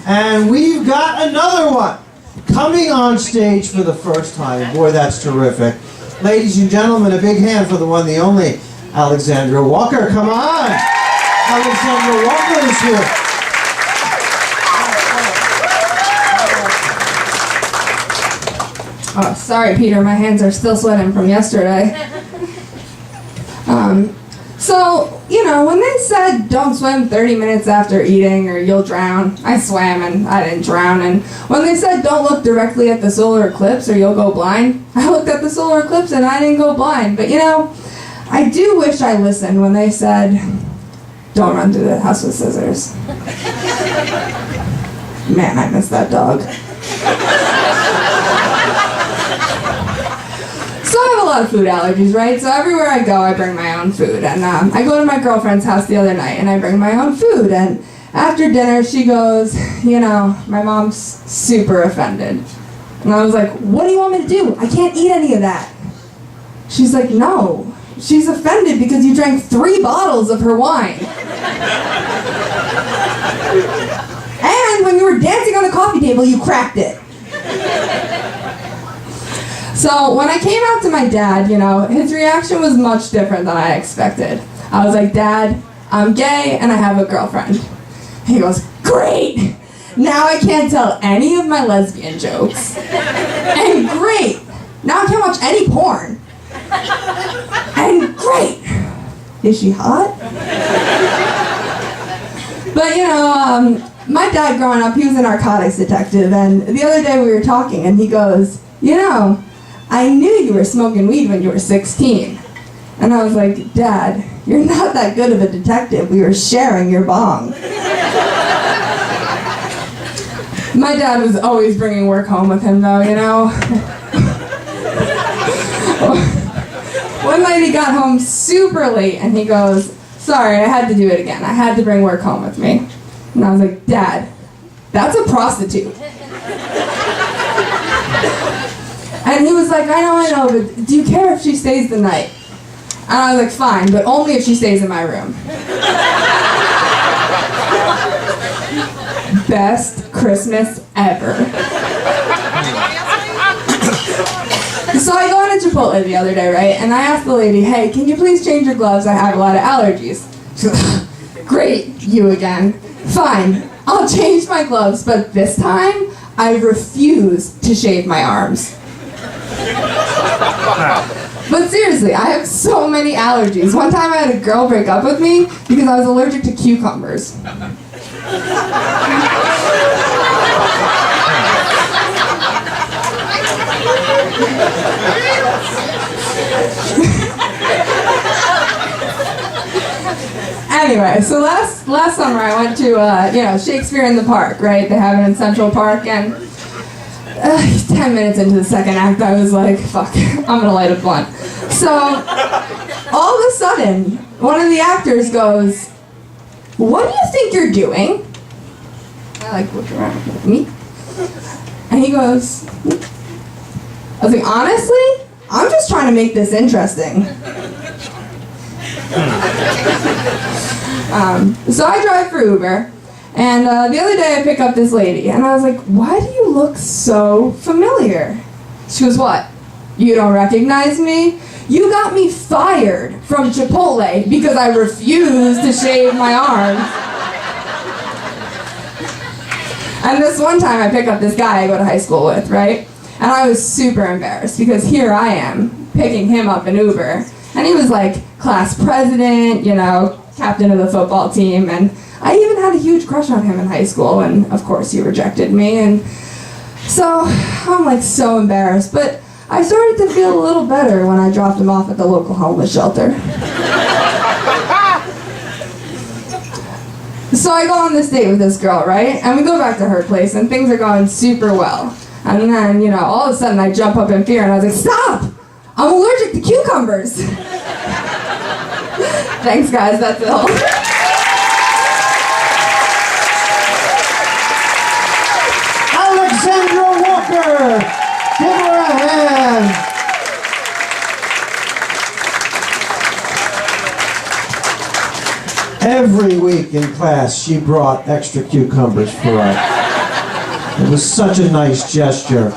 And we've got another one coming on stage for the first time. Boy, that's terrific. Ladies and gentlemen, a big hand for the one, the only, Alexandra Walker. Come on! Alexandra Walker is here. Oh, sorry, Peter. My hands are still sweating from yesterday. So, when they said don't swim 30 minutes after eating or you'll drown, I swam and I didn't drown. And when they said don't look directly at the solar eclipse or you'll go blind, I looked at the solar eclipse and I didn't go blind. But, I do wish I listened when they said don't run through the house with scissors. Man, I miss that dog. So I have a lot of food allergies, right? So everywhere I go, I bring my own food. And I go to my girlfriend's house the other night, and I bring my own food. And after dinner, she goes, my mom's super offended. And I was like, what do you want me to do? I can't eat any of that. She's like, no. She's offended because you drank 3 bottles of her wine. And when you were dancing on the coffee table, you cracked it. So when I came out to my dad, his reaction was much different than I expected. I was like, Dad, I'm gay and I have a girlfriend. He goes, great! Now I can't tell any of my lesbian jokes. And great! Now I can't watch any porn. And great! Is she hot? But my dad growing up, he was a narcotics detective, and the other day we were talking and he goes, I knew you were smoking weed when you were 16. And I was like, Dad, you're not that good of a detective. We were sharing your bong. My dad was always bringing work home with him, though, One night he got home super late, and he goes, sorry, I had to do it again. I had to bring work home with me. And I was like, Dad, that's a prostitute. And he was like, I know, but do you care if she stays the night? And I was like, fine, but only if she stays in my room. Best Christmas ever. So I go into Chipotle the other day, right? And I asked the lady, hey, can you please change your gloves? I have a lot of allergies. She's like, great, you again. Fine, I'll change my gloves, but this time I refuse to shave my arms. But seriously, I have so many allergies. One time I had a girl break up with me because I was allergic to cucumbers. Anyway, so last summer I went to Shakespeare in the Park, right? They have it in Central Park, and 10 minutes into the second act, I was like, fuck, I'm gonna light a blunt. So, all of a sudden, one of the actors goes, what do you think you're doing? I looked around, me? And he goes, I was like, honestly, I'm just trying to make this interesting. So I drive for Uber. And the other day I pick up this lady, and I was like, why do you look so familiar? She goes, what? You don't recognize me? You got me fired from Chipotle because I refused to shave my arms. And this one time I pick up this guy I go to high school with, right? And I was super embarrassed because here I am picking him up in Uber. And he was like class president, captain of the football team, and I even had a huge crush on him in high school, and of course he rejected me, and so I'm like so embarrassed, but I started to feel a little better when I dropped him off at the local homeless shelter. So I go on this date with this girl, right? And we go back to her place, and things are going super well. And then, all of a sudden I jump up in fear, and I was like, stop! I'm allergic to cucumbers! Thanks, guys, that's it all. Alexandra Walker! Give her a hand! Every week in class, she brought extra cucumbers for us. It was such a nice gesture.